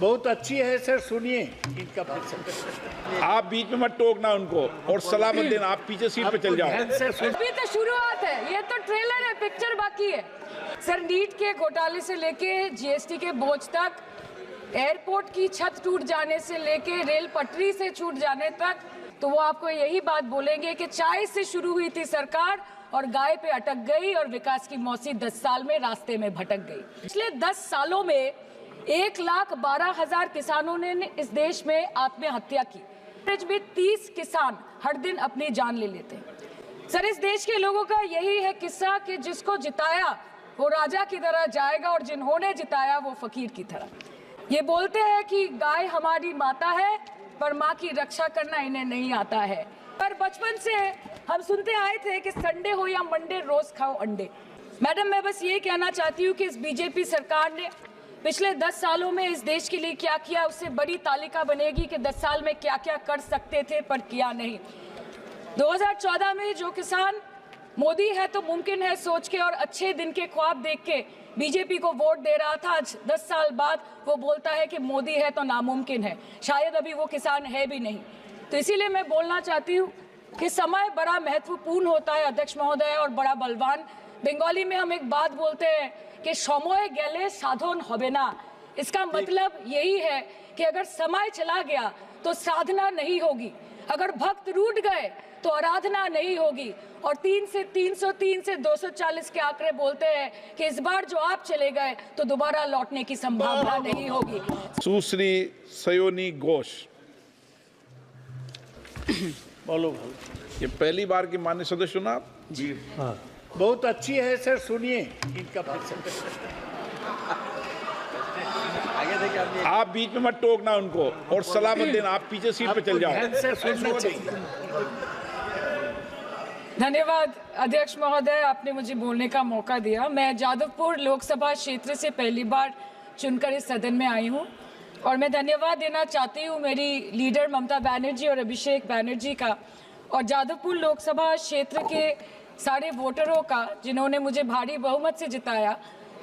बहुत अच्छी है सर, सुनिए इनका प्रश्न। आप बीच में मत टोकना उनको और सलाह मत देना, आप पीछे सीट पे चल जाओ। अभी तो शुरुआत है, ये तो ट्रेलर है, पिक्चर बाकी है। सर, नीट के घोटाले से लेके जीएसटी के बोझ तक, एयरपोर्ट की छत टूट जाने से लेके रेल पटरी से छूट जाने तक, तो वो आपको यही बात बोलेंगे कि चाय से शुरू हुई थी सरकार और गाय पे अटक गई और विकास की मौसी 10 साल में रास्ते में भटक गई। पिछले 10 सालों में 1,12,000 किसानों ने इस देश में आत्महत्या की। एवरेज में 30 किसान हर दिन अपनी जान ले लेते हैं। सर, इस देश के लोगों का यही है किस्सा कि जिसको जिताया वो राजा की तरह जाएगा और जिन्होंने जिताया वो फकीर की तरह। ये बोलते हैं कि गाय हमारी माता है, पर माँ की रक्षा करना इन्हें नहीं आता है। पर बचपन से हम सुनते आए थे कि संडे हो या मंडे रोज खाओ अंडे। मैडम, मैं बस ये कहना चाहती हूँ कि इस बीजेपी सरकार ने पिछले 10 सालों में इस देश के लिए क्या किया, उससे बड़ी तालिका बनेगी कि 10 साल में क्या क्या कर सकते थे पर किया नहीं। 2014 में जो किसान मोदी है तो मुमकिन है सोच के और अच्छे दिन के ख्वाब देख के बीजेपी को वोट दे रहा था, आज 10 साल बाद वो बोलता है कि मोदी है तो नामुमकिन है। शायद अभी वो किसान है भी नहीं। तो इसीलिए मैं बोलना चाहती हूँ कि समय बड़ा महत्वपूर्ण होता है अध्यक्ष महोदय, और बड़ा बलवान। बंगाली में हम एक बात बोलते हैं कि समय गेले साधन होबे ना। इसका मतलब यही है कि अगर समय चला गया तो साधना नहीं होगी, अगर भक्त रूठ गए तो आराधना नहीं होगी। और 3 से 303 से 240 के आंकड़े बोलते हैं कि इस बार जो आप चले गए तो दोबारा लौटने की संभावना नहीं होगी। सुश्री सयोनी घोष। बोलो। ये पहली बार की माननीय सदस्य ना जी हाँ, बहुत अच्छी है सर, सुनिए इनका प्रश्न। आप बीच में मत टोकना उनको और सलाह मत देना, आप पीछे सीट पे चल जाओ। सुनना चाहिए। धन्यवाद अध्यक्ष महोदय, आपने मुझे बोलने का मौका दिया। मैं जादवपुर लोकसभा क्षेत्र से पहली बार चुनकर इस सदन में आई हूँ और मैं धन्यवाद देना चाहती हूँ मेरी लीडर ममता बनर्जी और अभिषेक बनर्जी का, और जादवपुर लोकसभा क्षेत्र के सारे वोटरों का जिन्होंने मुझे भारी बहुमत से जिताया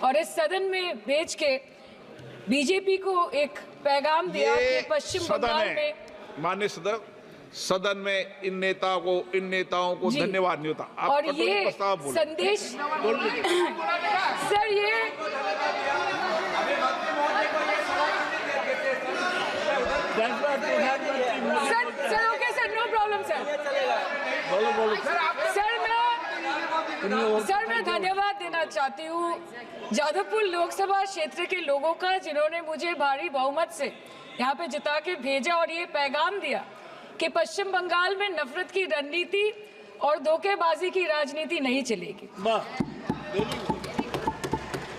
और इस सदन में भेज के बीजेपी को एक पैगाम दिया कि पश्चिम बंगाल में माननीय सदन में इन नेताओं को धन्यवाद नहीं होता। आप और ये संदेश सर, ये sir okay sir, no problem sir. बोलो। सर मैं धन्यवाद देना चाहती हूँ जादवपुर लोकसभा क्षेत्र के लोगों का जिन्होंने मुझे भारी बहुमत से यहाँ पे जिता के भेजा और ये पैगाम दिया कि पश्चिम बंगाल में नफरत की रणनीति और धोखेबाजी की राजनीति नहीं चलेगी।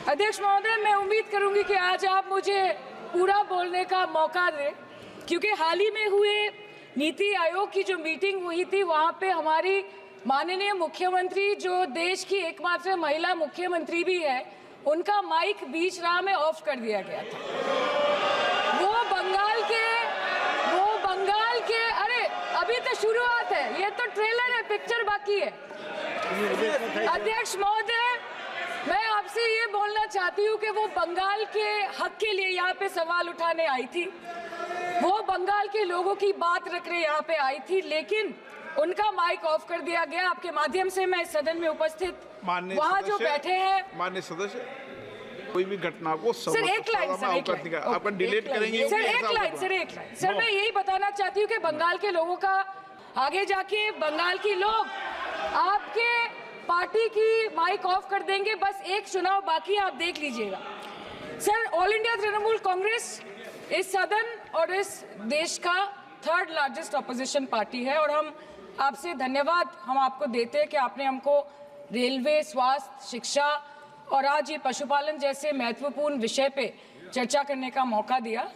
अध्यक्ष महोदय, मैं उम्मीद करूंगी कि आज आप मुझे पूरा बोलने का मौका दें, क्योंकि हाल ही में हुए नीति आयोग की जो मीटिंग हुई थी वहाँ पे हमारी माननीय मुख्यमंत्री, जो देश की एकमात्र महिला मुख्यमंत्री भी है, उनका माइक बीच राह में ऑफ कर दिया गया था। वो बंगाल के अरे अभी तो शुरुआत है, ये तो ट्रेलर है, पिक्चर बाकी है। अध्यक्ष महोदय, मैं आपसे ये बोलना चाहती हूँ कि वो बंगाल के हक के लिए यहाँ पे सवाल उठाने आई थी, वो बंगाल के लोगों की बात रखने यहाँ पे आई थी, लेकिन उनका माइक ऑफ कर दिया गया। आपके माध्यम से मैं इस सदन में उपस्थित वहाँ जो बैठे हैं माननीय सदस्य, कोई भी घटना को सर एक लाइन आपका डिलीट करेंगे सर, एक लाइन सर, मैं यही बताना चाहती हूँ कि बंगाल के लोगों का आगे जाके बंगाल के लोग आपके पार्टी की माइक ऑफ कर देंगे। बस एक चुनाव बाकी है, आप देख लीजिएगा। Sir, all India Trinamool Congress इस सदन और इस देश का 3rd लार्जेस्ट ऑपोजिशन पार्टी है और हम आपसे धन्यवाद हम आपको देते हैं कि आपने हमको रेलवे, स्वास्थ्य, शिक्षा और आज ये पशुपालन जैसे महत्वपूर्ण विषय पे चर्चा करने का मौका दिया।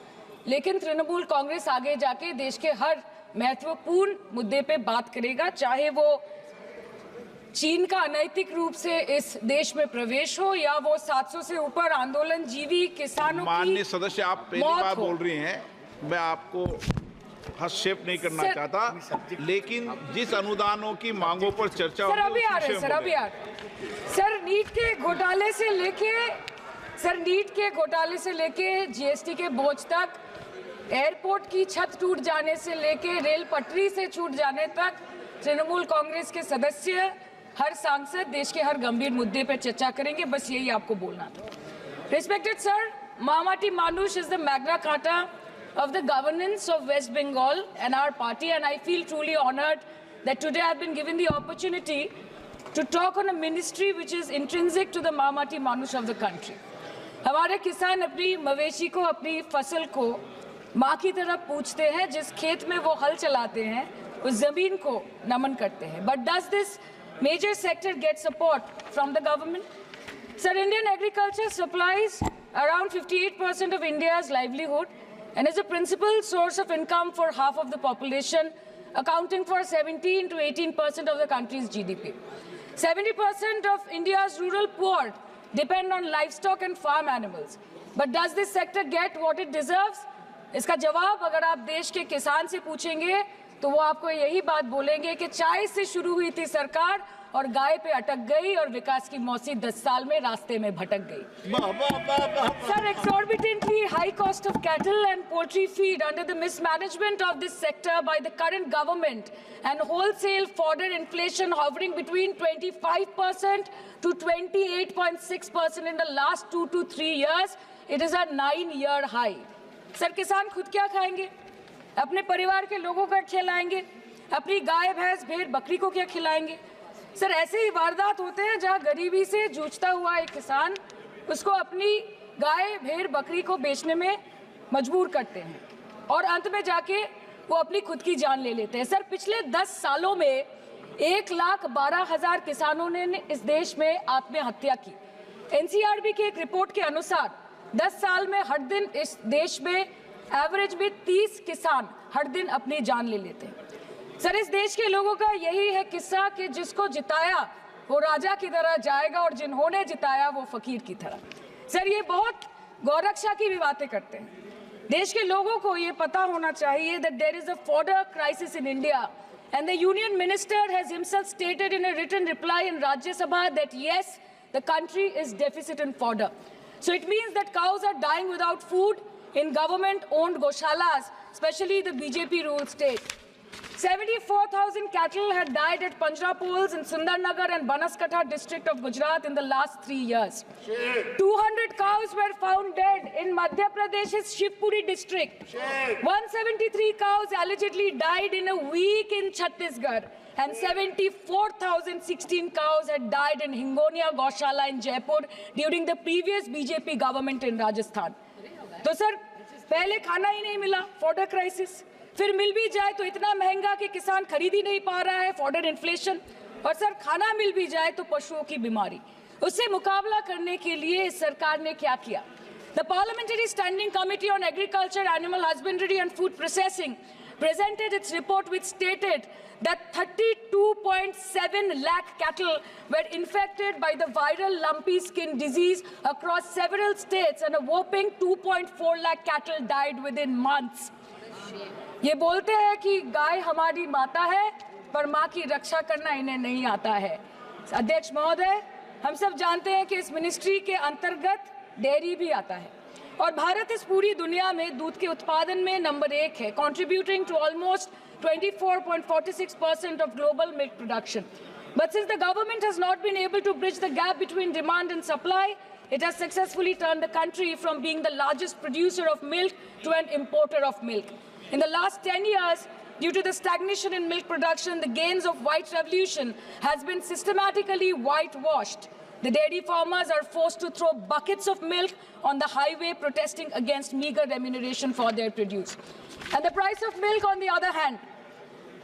लेकिन तृणमूल कांग्रेस आगे जाके देश के हर महत्वपूर्ण मुद्दे पे बात करेगा, चाहे वो चीन का अनैतिक रूप से इस देश में प्रवेश हो या वो 700 से ऊपर आंदोलन जीवी किसानों की। माननीय सदस्य, आप पहली बार बोल रही हैं, मैं आपको हस्तक्षेप नहीं करना चाहता, लेकिन जिस अनुदानों की मांगों पर चर्चा सर अभी आ रहे हैं सर, नीट के घोटाले से लेके सर नीट के घोटाले से लेके जीएसटी के बोझ तक, एयरपोर्ट की छत टूट जाने से लेके रेल पटरी से छूट जाने तक तृणमूल कांग्रेस के सदस्य, हर सांसद देश के हर गंभीर मुद्दे पर चर्चा करेंगे। बस यही आपको बोलना था। Respected sir, Mahamati Manush is the Magna Carta of the governance of West Bengal and our party, and I feel truly honored that today I've been given the opportunity to talk on a ministry which is intrinsic to the Mahamati Manush of the country. हमारे किसान अपनी मवेशी को, अपनी फसल को माँ की तरह पूछते हैं, जिस खेत में वो हल चलाते हैं उस जमीन को नमन करते हैं। But does this major sector get support from the government? Sir, Indian agriculture supplies around 58% of India's livelihood and is a principal source of income for half of the population, accounting for 17 to 18% of the country's GDP. 70% of India's rural poor depend on livestock and farm animals. But does this sector get what it deserves? इसका जवाब अगर आप देश के किसान से पूछेंगे तो वो आपको यही बात बोलेंगे कि चाय से शुरू हुई थी सरकार और गाय पे अटक गई और विकास की मौसी 10 साल में रास्ते में भटक गई। Sir, exorbitantly high cost of cattle and poultry feed under the mismanagement of this sector by the current government and wholesale fodder inflation hovering between 25% to 28.6% in the last 2 to 3 years, it is a 9-year high. Sir, किसान खुद क्या खाएंगे? अपने परिवार के लोगों का खिलाएंगे? अपनी गाय भैंस भेड़ बकरी को क्या खिलाएंगे? सर, ऐसे ही वारदात होते हैं जहां गरीबी से जूझता हुआ एक किसान उसको अपनी गाय भेड़ बकरी को बेचने में मजबूर करते हैं और अंत में जाके वो अपनी खुद की जान ले लेते हैं। सर, पिछले 10 सालों में 1,12,000 किसानों ने इस देश में आत्महत्या की। एनसीआरबी की एक रिपोर्ट के अनुसार 10 साल में हर दिन इस देश में एवरेज में 30 किसान हर दिन अपनी जान ले लेते हैं। सर, इस देश के लोगों का यही है किस्सा कि जिसको जिताया वो राजा की तरह जाएगा और जिन्होंने जिताया वो फकीर की तरह। सर, ये बहुत गौरक्षा की भी बातें करते हैं। देश के लोगों को ये पता होना चाहिए that there is a fodder crisis in India and the union minister has himself stated in a written reply in Rajya Sabha that yes, the country is deficit in fodder. So it means that cows are dying without food in government-owned goshalas, especially the BJP-ruled state. 74,000 cattle had died at Panjrapols in Sundarnagar and Banaskantha district of Gujarat in the last 3 years. 200 cows were found dead in Madhya Pradesh's Shivpuri district. 173 cows allegedly died in a week in Chhattisgarh. And 74,016 cows had died in Hingonia Goshala in Jaipur during the previous BJP government in Rajasthan. तो sir, पहले खाना ही नहीं मिला, fodder crisis, फिर मिल भी जाए तो इतना महंगा कि किसान खरीद ही नहीं पा रहा है, फॉडर इन्फ्लेशन, और सर खाना मिल भी जाए तो पशुओं की बीमारी। उससे मुकाबला करने के लिए इस सरकार ने क्या किया? The Parliamentary Standing Committee on Agriculture, Animal Husbandry and Food Processing presented its report which stated that 32.7 lakh cattle were infected by the viral lumpy skin disease across several states and a whopping 2.4 lakh cattle died within months. ये बोलते हैं कि गाय हमारी माता है पर माँ की रक्षा करना इन्हें नहीं आता है। अध्यक्ष महोदय, हम सब जानते हैं कि इस मिनिस्ट्री के अंतर्गत डेयरी भी आता है और भारत इस पूरी दुनिया में दूध के उत्पादन में नंबर 1 है, contributing to almost 24.46% of global milk production. But since the government has not been able to bridge the gap between demand and supply, it has successfully turned the country from being the largest producer of milk to an importer of milk. In the last 10 years, due to the stagnation in milk production, the gains of white revolution has been systematically whitewashed. The dairy farmers are forced to throw buckets of milk on the highway protesting against meager remuneration for their produce. And the price of milk, on the other hand,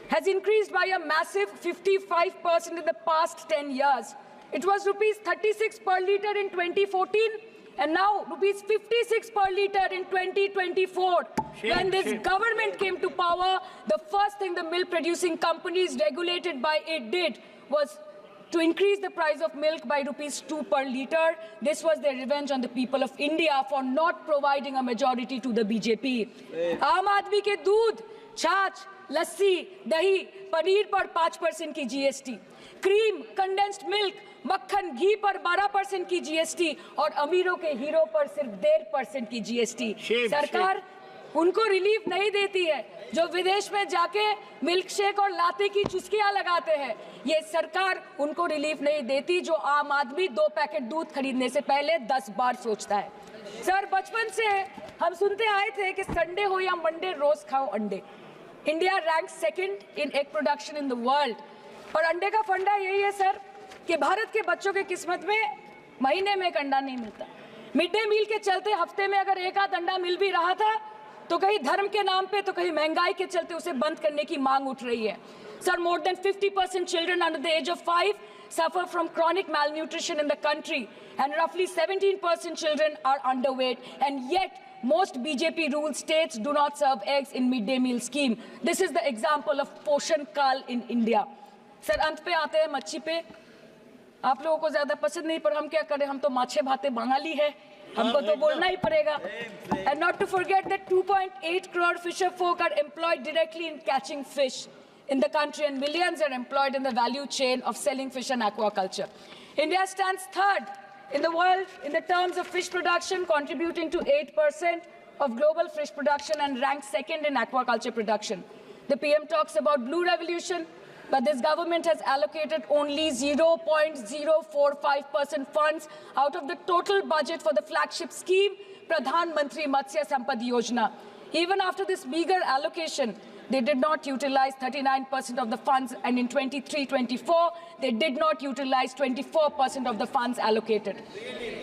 has increased by a massive 55% in the past 10 years. It was rupees 36 per litre in 2014 and now rupees 56 per litre in 2024. When this government came to power, the first thing the milk producing companies regulated by it did was to increase the price of milk by rupees 2 per litre. This was their revenge on the people of India for not providing a majority to the BJP. आम आदमी के दूध, छाछ, लस्सी, दही, पनीर पर 5% की GST, cream, condensed milk, मक्खन, घी पर 12% की जीएसटी और अमीरों के हीरो पर सिर्फ 1.5% की जीएसटी। सरकार उनको रिलीफ नहीं देती है जो विदेश में जाके मिल्क शेक और लाते की चुस्कियां लगाते हैं। ये सरकार उनको रिलीफ नहीं देती जो आम आदमी 2 पैकेट दूध खरीदने से पहले 10 बार सोचता है। सर, बचपन से हम सुनते आए थे कि संडे हो या मंडे रोज खाओ अंडे। India rank 2nd in egg production in the world. और अंडे का फंडा यही है सर कि भारत के बच्चों की किस्मत में महीने में एक अंडा नहीं मिलता। मिड डे मील के चलते हफ्ते में अगर एक आध अंडा मिल भी रहा था तो कहीं धर्म के नाम पे तो कहीं महंगाई के चलते उसे बंद करने की मांग उठ रही है। Sir, more than 50% children under the age of 5 suffer from chronic malnutrition in the country and roughly 17% children are underweight, and yet most BJP ruled states do not serve eggs in midday meal scheme. This is the example of Poshan Kal in India. Sir, अंत पे आते हैं मच्छी पे। आप लोगों को ज्यादा पसंद नहीं, पर हम क्या करें, हम तो माछे भाते बंगाली है, हमको तो बोलना ही पड़ेगा। And not to forget that 2.8 crore fisher folk are employed directly in catching fish in the country, and millions are employed in the value chain of selling fish and aquaculture. India stands 3rd in the world in the terms of fish production, contributing to 8% of global fish production, and ranks 2nd in aquaculture production. The PM talks about blue revolution, but this government has allocated only 0.045% funds out of the total budget for the flagship scheme, Pradhan Mantri Matsya Sampad Yojana. Even after this meager allocation, they did not utilize 39% of the funds, and in 23-24, they did not utilize 24% of the funds allocated.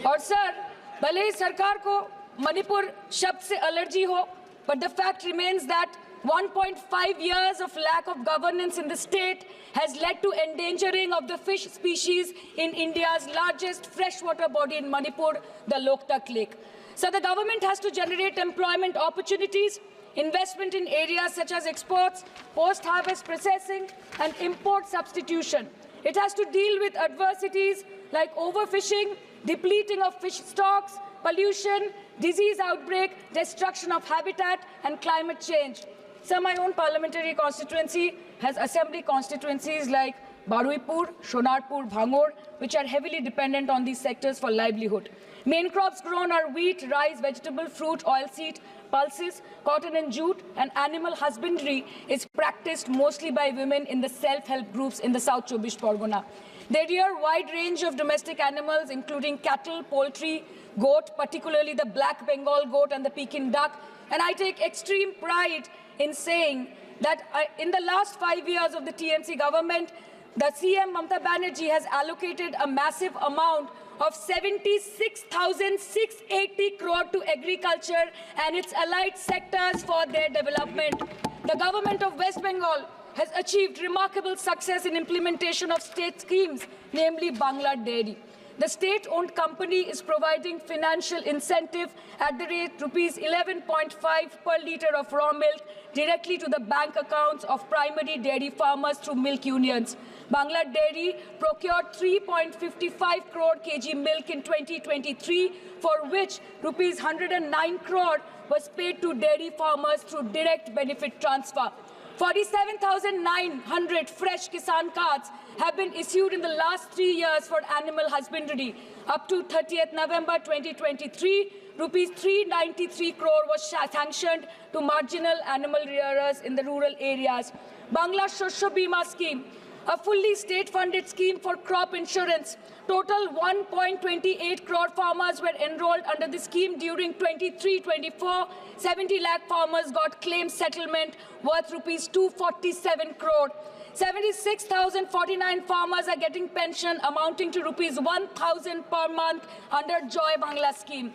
और sir, भले ही सरकार को मणिपुर शब्द से allergy हो, but the fact remains that 1.5 years of lack of governance in the state has led to endangering of the fish species in India's largest freshwater body in Manipur, the Loktak Lake. So the government has to generate employment opportunities, investment in areas such as exports, post-harvest processing, and import substitution. It has to deal with adversities like overfishing, depleting of fish stocks, pollution, disease outbreak, destruction of habitat, and climate change. So my own parliamentary constituency has assembly constituencies like Baruipur, Shonarpur, Bhangor, which are heavily dependent on these sectors for livelihood. Main crops grown are wheat, rice, vegetable, fruit, oilseed, pulses, cotton and jute, and animal husbandry is practiced mostly by women in the self-help groups in the South Chobbish Pargona. They rear a wide range of domestic animals, including cattle, poultry, goat, particularly the black Bengal goat and the Pekin duck. And I take extreme pride in saying that in the last 5 years of the TMC government, the CM Mamata Banerjee has allocated a massive amount of 76,680 crore to agriculture and its allied sectors for their development. The government of West Bengal has achieved remarkable success in implementation of state schemes, namely Bangla Dairy. The state-owned company is providing financial incentive at the rate rupees 11.5 per litre of raw milk directly to the bank accounts of primary dairy farmers through milk unions. Bangla Dairy procured 3.55 crore kg milk in 2023, for which rupees 109 crore was paid to dairy farmers through direct benefit transfer. 47,900 fresh Kisan cards have been issued in the last 3 years for animal husbandry. Up to 30th November 2023, rupees 393 crore was sanctioned to marginal animal rearers in the rural areas. Bangla Shosho Bima scheme, a fully state-funded scheme for crop insurance. Total 1.28 crore farmers were enrolled under the scheme during 23-24. 70 lakh farmers got claim settlement worth rupees 247 crore. 76,049 farmers are getting pension amounting to rupees 1,000 per month under Joy Bangla scheme.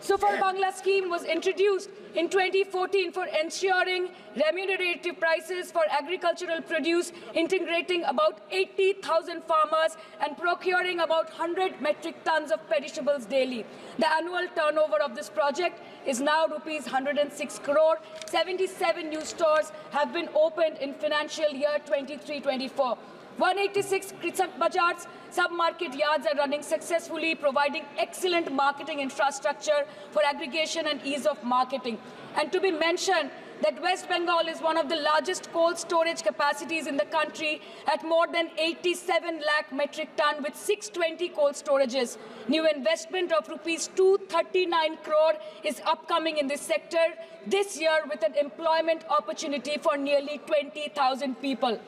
Super Bangla scheme was introduced in 2014 for ensuring remunerative prices for agricultural produce, integrating about 80,000 farmers and procuring about 100 metric tons of perishables daily. The annual turnover of this project is now rupees 106 crore. 77 new stores have been opened in financial year 23-24. 186 Krisak Bazars sub-market yards are running successfully, providing excellent marketing infrastructure for aggregation and ease of marketing. And to be mentioned, that West Bengal is one of the largest cold storage capacities in the country at more than 87 lakh metric ton with 620 cold storages. New investment of rupees 239 crore is upcoming in this sector this year with an employment opportunity for nearly 20,000 people.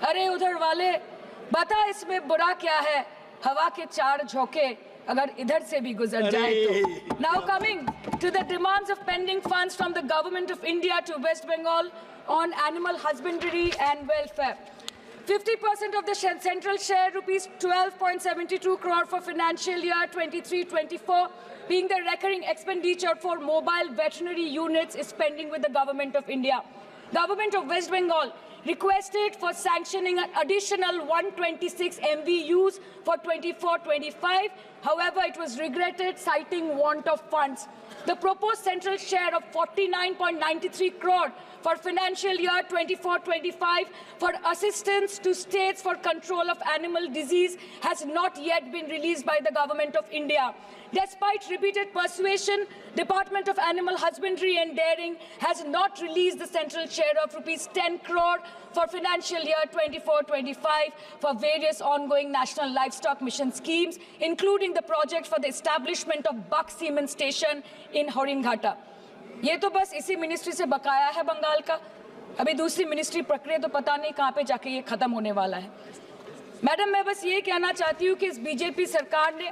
अरे उधर वाले बता इसमें बुरा क्या है, हवा के चार झोंके अगर इधर से भी गुजर जाए तो. Now coming to the demands of pending funds from the Government of India to West Bengal on animal husbandry and welfare. 50% of the central share, rupees 12.72 crore for financial year 23-24, being the recurring expenditure for mobile veterinary units is pending with the Government of India. Government of West Bengal requested for sanctioning an additional 126 MVUs for 24-25. However, it was regretted, citing want of funds. The proposed central share of 49.93 crore for financial year 24-25 for assistance to states for control of animal disease has not yet been released by the Government of India. Despite repeated persuasion, Department of Animal Husbandry and Dairying has not released the central share of rupees 10 crore for financial year 24-25 for various ongoing national livestock mission schemes, including the project for the establishment of Buck Semen Station in Horinghata. ये तो बस इसी ministry से बकाया है बंगाल का. अभी दूसरी मिनिस्ट्री प्रक्रिया तो पता नहीं कहाँ पे जाके ये खत्म होने वाला है. मैडम, मैं बस ये कहना चाहती हूँ कि इस बीजेपी सरकार ने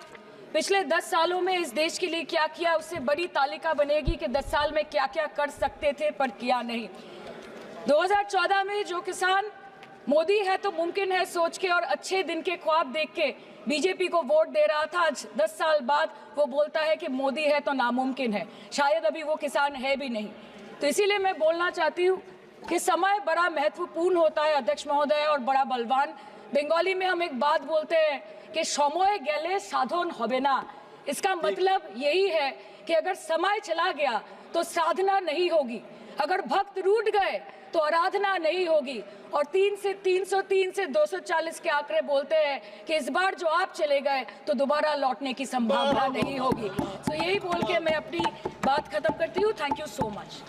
पिछले 10 सालों में इस देश के लिए क्या किया, उससे बड़ी तालिका बनेगी कि 10 साल में क्या क्या कर सकते थे पर किया नहीं. 2014 में जो किसान मोदी है तो मुमकिन है सोच के और अच्छे दिन के ख्वाब देख के बीजेपी को वोट दे रहा था, आज 10 साल बाद वो बोलता है कि मोदी है तो नामुमकिन है. शायद अभी वो किसान है भी नहीं. तो इसीलिए मैं बोलना चाहती हूँ कि समय बड़ा महत्वपूर्ण होता है अध्यक्ष महोदय और बड़ा बलवान. बंगाली में हम एक बात बोलते हैं कि समय गेले साधन होबे ना. इसका मतलब यही है कि अगर समय चला गया तो साधना नहीं होगी, अगर भक्त रूठ गए तो आराधना नहीं होगी. और 3 से 303 से 240 के आंकड़े बोलते हैं कि इस बार जो आप चले गए तो दोबारा लौटने की संभावना नहीं होगी. तो यही बोल के मैं अपनी बात खत्म करती हूँ. Thank you so much.